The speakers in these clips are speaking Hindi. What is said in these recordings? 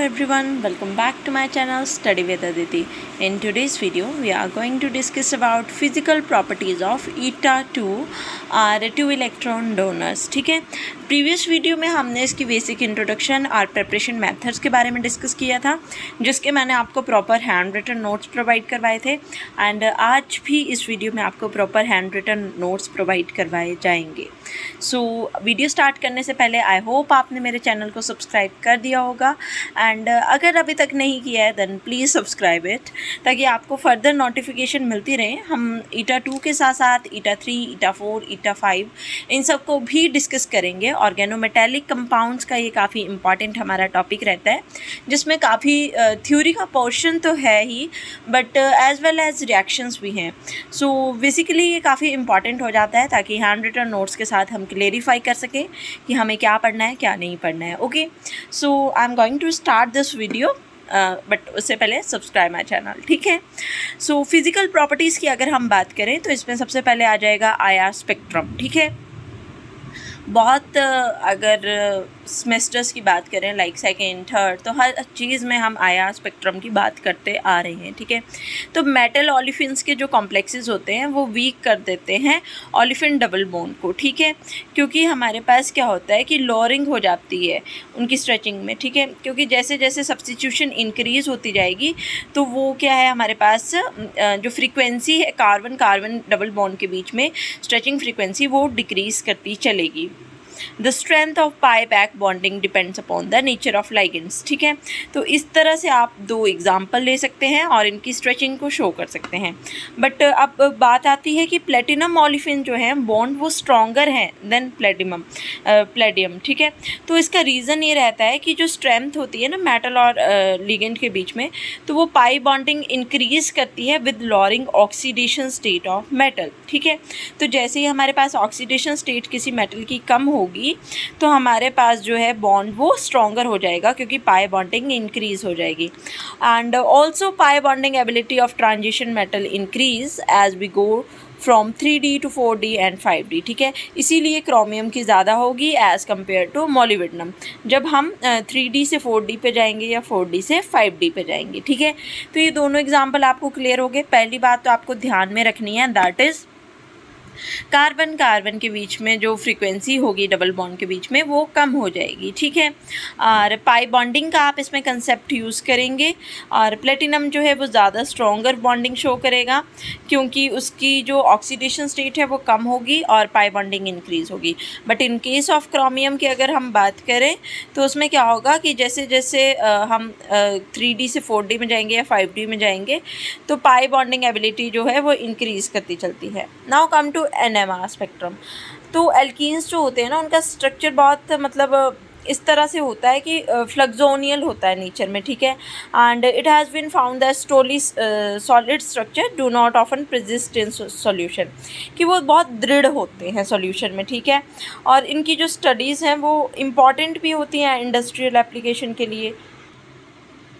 everyone, welcome back to my channel Study with Aditi. In today's video, we are going to discuss about physical properties of eta2 और 2 इलेक्ट्रॉन डोनर्स. ठीक है, प्रीवियस वीडियो में हमने इसकी बेसिक इंट्रोडक्शन और प्रिपरेशन मेथड्स के बारे में डिस्कस किया था, जिसके मैंने आपको proper hand written notes provide करवाए थे. एंड आज भी इस वीडियो में आपको proper hand written notes provide करवाए जाएंगे. सो वीडियो स्टार्ट करने से पहले आई होप आपने मेरे चैनल को सब्सक्राइब कर दिया होगा. एंड अगर अभी तक नहीं किया है देन प्लीज़ सब्सक्राइब इट, ताकि आपको फर्दर नोटिफिकेशन मिलती रहे. हम eta2 के साथ साथ eta3, eta4, eta5 इन सब को भी डिस्कस करेंगे. ऑर्गेनोमेटेलिक कंपाउंड्स का ये काफ़ी इंपॉर्टेंट हमारा टॉपिक रहता है, जिसमें काफ़ी थ्योरी का पोर्शन तो है ही, but as well as reactions भी हैं. सो बेसिकली ये काफ़ी इंपॉर्टेंट हो जाता है, ताकि हैंड रिटन नोट्स के साथ हम क्लेरिफाई कर सकें कि हमें क्या पढ़ना है क्या नहीं पढ़ना है. Okay, so I am going to start this video, but उससे पहले सब्सक्राइब माई चैनल. ठीक है, सो फिज़िकल प्रॉपर्टीज़ की अगर हम बात करें तो इसमें सबसे पहले आ जाएगा IR स्पेक्ट्रम. ठीक है, बहुत अगर सेमेस्टर्स की बात करें लाइक सेकेंड थर्ड, तो हर चीज़ में हम IR स्पेक्ट्रम की बात करते आ रहे हैं. ठीक है, तो मेटल ओलिफिन्स के जो कॉम्प्लेक्सेस होते हैं वो वीक कर देते हैं ओलिफिन डबल बॉन्ड को. ठीक है, क्योंकि हमारे पास क्या होता है कि लोअरिंग हो जाती है उनकी स्ट्रेचिंग में. ठीक है, क्योंकि जैसे जैसे सब्स्टिट्यूशन इंक्रीज़ होती जाएगी तो वो क्या है, हमारे पास जो फ्रीक्वेंसी है कार्बन कार्बन डबल बॉन्ड के बीच में स्ट्रेचिंग फ्रीक्वेंसी वो डिक्रीज़ करती चलेगी. The strength of pi back bonding depends upon the nature of ligands. ठीक है, तो इस तरह से आप दो एग्जाम्पल ले सकते हैं और इनकी स्ट्रेचिंग को शो कर सकते हैं. बट अब बात आती है कि प्लेटिनम ओलिफिन जो है बॉन्ड वो स्ट्रॉन्गर हैं देन प्लेडियम. ठीक है, तो इसका रीज़न ये रहता है कि जो स्ट्रेंथ होती है ना मेटल और लिगेंड के बीच में, तो वो पाई बॉन्डिंग इंक्रीज़ करती है with lowering oxidation state of metal. ठीक है, तो जैसे ही हमारे पास ऑक्सीडेशन स्टेट किसी मेटल की कम होगी तो हमारे पास जो है बॉन्ड वो स्ट्रॉन्गर हो जाएगा, क्योंकि पाई बॉन्डिंग इंक्रीज़ हो जाएगी. And also pi bonding ability of transition metal increase as we go from 3D to 4D and 5D. ठीक है, इसीलिए क्रोमियम की ज़्यादा होगी एज़ कम्पेयर टू मोलिब्डेनम जब हम 3D से 4D पे जाएंगे या 4D से 5D पे जाएंगे. ठीक है, तो ये दोनों एग्जाम्पल आपको क्लियर हो गए. पहली बात तो आपको ध्यान में रखनी है, दैट इज़ कार्बन कार्बन के बीच में जो फ्रीक्वेंसी होगी डबल बॉन्ड के बीच में वो कम हो जाएगी. ठीक है, और पाई बॉन्डिंग का आप इसमें कंसेप्ट यूज़ करेंगे. और प्लेटिनम जो है वो ज़्यादा स्ट्रॉन्गर बॉन्डिंग शो करेगा, क्योंकि उसकी जो ऑक्सीडेशन स्टेट है वो कम होगी और पाई बॉन्डिंग इंक्रीज़ होगी. But in case of chromium की अगर हम बात करें तो उसमें क्या होगा कि जैसे जैसे हम 3D से 4D में जाएंगे या 5D में जाएंगे तो पाई बॉन्डिंग एबिलिटी जो है वो इंक्रीज़ करती चलती है. Now come to NMR spectrum. तो एल्कीन्स जो होते हैं ना, उनका स्ट्रक्चर बहुत मतलब इस तरह से होता है कि फ्लक्सोनियल होता है नेचर में. ठीक है, and it has been found that solid structure do not often persist in solution, कि वो बहुत दृढ़ होते हैं सॉल्यूशन में. ठीक है, और इनकी जो स्टडीज़ हैं वो इम्पॉर्टेंट भी होती हैं इंडस्ट्रियल एप्लीकेशन के लिए.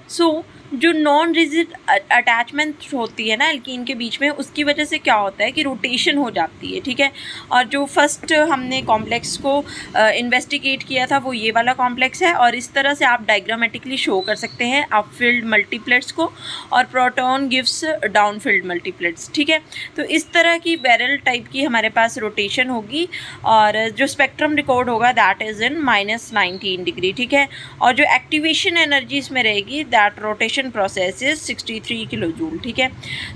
सो जो नॉन रिजिड अटैचमेंट होती है ना एल्कीन के बीच में, उसकी वजह से क्या होता है कि रोटेशन हो जाती है. ठीक है, और जो फर्स्ट हमने कॉम्प्लेक्स को इन्वेस्टिगेट किया था वो ये वाला कॉम्प्लेक्स है, और इस तरह से आप डायग्रामेटिकली शो कर सकते हैं अपफिल्ड मल्टीप्लेट्स को, और प्रोटॉन गिव्स डाउनफिल्ड मल्टीप्लेट्स. ठीक है, तो इस तरह की बैरल टाइप की हमारे पास रोटेशन होगी, और जो स्पेक्ट्रम रिकॉर्ड होगा दैट इज़ इन -19 डिग्री. ठीक है, और जो एक्टिवेशन एनर्जी इसमें रहेगी that rotation process is 63 kilo joule. ठीक है,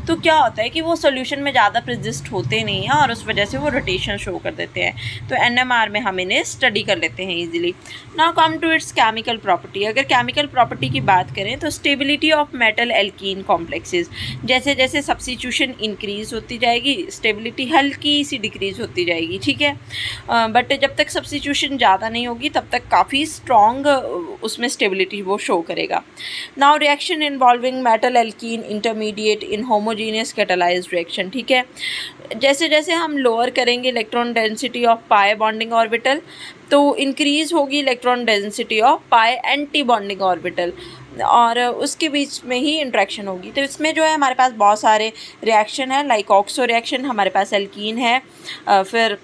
तो क्या होता है कि वो सोल्यूशन में ज़्यादा प्रेजिस्ट होते नहीं हैं और उस वजह से वो रोटेशन शो कर देते हैं. तो NMR में हम इन्हें स्टडी कर लेते हैं easily. Now come to its chemical property. अगर केमिकल प्रॉपर्टी की बात करें तो stability of metal alkene complexes, जैसे जैसे सब्स्टिट्यूशन इंक्रीज़ होती जाएगी स्टेबिलिटी हल्की सी डिक्रीज़ होती जाएगी. ठीक है, बट जब तक सब्स्टिट्यूशन ज़्यादा नहीं होगी तब तक काफ़ी स्ट्रॉन्ग उसमें स्टेबिलिटी वो शो करेगा. Now reaction involving metal alkene intermediate in homogeneous catalyzed reaction. ठीक है, जैसे जैसे हम लोअर करेंगे electron density of pi bonding orbital तो इंक्रीज़ होगी electron density of pi anti bonding orbital, और उसके बीच में ही इंट्रैक्शन होगी. तो इसमें जो है हमारे पास बहुत सारे रिएक्शन है, लाइक ऑक्सो रिएक्शन हमारे पास एल्कीन है, फिर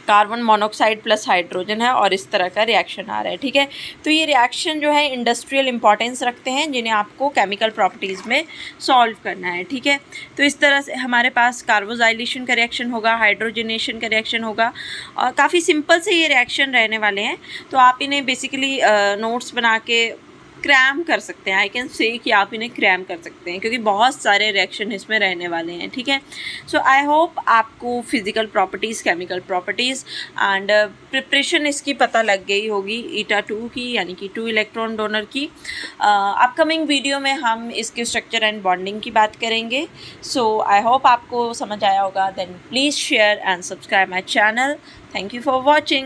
कार्बन मोनोऑक्साइड प्लस हाइड्रोजन है और इस तरह का रिएक्शन आ रहा है, ठीक है। तो ये रिएक्शन जो है इंडस्ट्रियल इंपॉर्टेंस रखते हैं, जिन्हें आपको केमिकल प्रॉपर्टीज़ में सॉल्व करना है, ठीक है। तो इस तरह से हमारे पास कार्बोजाइलेशन का रिएक्शन होगा, हाइड्रोजनेशन का रिएक्शन होगा, और काफ़ी सिंपल से ये रिएक्शन रहने वाले हैं। तो आप इन्हें बेसिकली नोट्स बना के क्रैम कर सकते हैं। आई कैन से कि आप इन्हें क्रैम कर सकते हैं, क्योंकि बहुत सारे रिएक्शन इसमें रहने वाले हैं, ठीक है। सो आई होप आपको physical properties, chemical properties and preparation इसकी पता लग गई होगी ईटा 2 की, यानी कि 2 इलेक्ट्रॉन डोनर की। अपकमिंग वीडियो में हम इसके स्ट्रक्चर एंड बॉन्डिंग की बात करेंगे। सो आई होप आपको समझ आया होगा। Then please share and subscribe my channel. Thank you for watching.